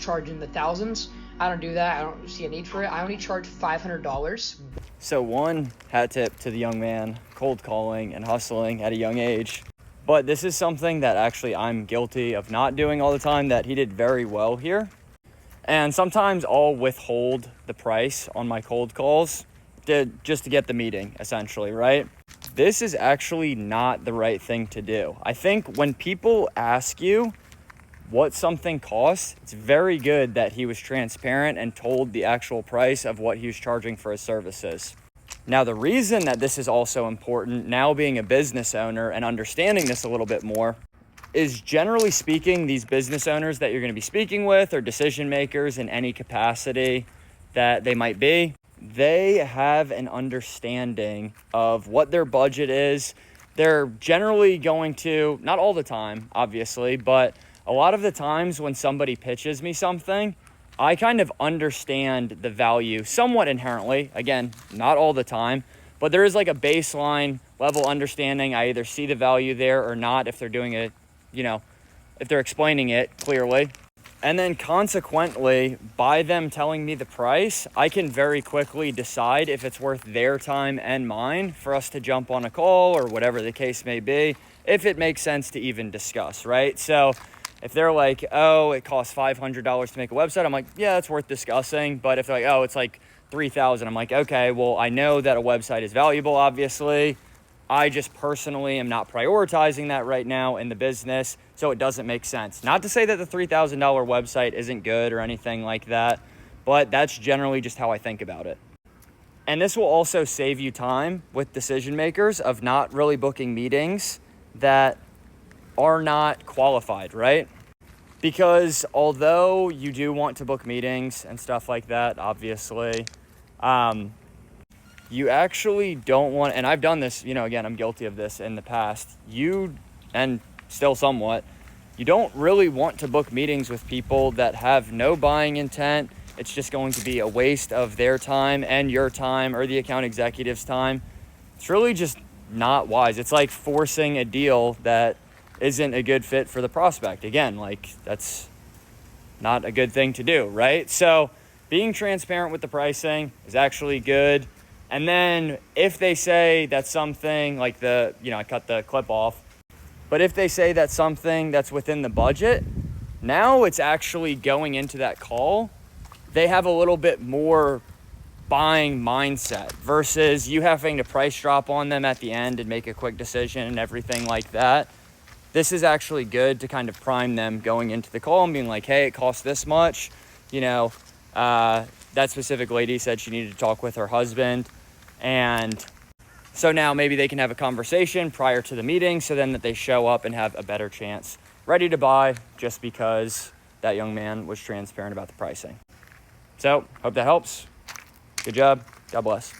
charging the thousands. I don't do that. I don't see a need for it. I only charge $500. So one hat tip to the young man, cold calling and hustling at a young age. But this is something that actually I'm guilty of not doing all the time that he did very well here. And sometimes I'll withhold the price on my cold calls just to get the meeting, essentially, right? This is actually not the right thing to do. I think when people ask you what something costs, it's very good that he was transparent and told the actual price of what he was charging for his services. Now, the reason that this is also important, now being a business owner and understanding this a little bit more, is generally speaking, these business owners that you're going to be speaking with or decision makers in any capacity that they might be, they have an understanding of what their budget is. They're generally going to, not all the time, obviously, but a lot of the times when somebody pitches me something, I kind of understand the value somewhat inherently. Again, not all the time, but there is like a baseline level understanding. I either see the value there or not if they're doing it, if they're explaining it clearly. And then consequently, by them telling me the price, I can very quickly decide if it's worth their time and mine for us to jump on a call or whatever the case may be, if it makes sense to even discuss, right? So if they're like, oh, it costs $500 to make a website, I'm like, yeah, it's worth discussing. But if they're like, oh, it's like $3,000, I'm like, okay, well, I know that a website is valuable, obviously. I just personally am not prioritizing that right now in the business, so it doesn't make sense. Not to say that the $3,000 website isn't good or anything like that, but that's generally just how I think about it. And this will also save you time with decision makers of not really booking meetings that are not qualified, right? Because although you do want to book meetings and stuff like that, obviously, you actually don't want, and I've done this, again, I'm guilty of this in the past, and still somewhat, you don't really want to book meetings with people that have no buying intent. It's just going to be a waste of their time and your time or the account executive's time. It's really just not wise. It's like forcing a deal that isn't a good fit for the prospect. Again, that's not a good thing to do, right? So being transparent with the pricing is actually good. And then if they say that something like I cut the clip off, but if they say that something that's within the budget, now it's actually going into that call, they have a little bit more buying mindset versus you having to price drop on them at the end and make a quick decision and everything like that. This is actually good to kind of prime them going into the call and being like, hey, it costs this much. That specific lady said she needed to talk with her husband. And so now maybe they can have a conversation prior to the meeting so then that they show up and have a better chance ready to buy just because that young man was transparent about the pricing. So hope that helps. Good job. God bless.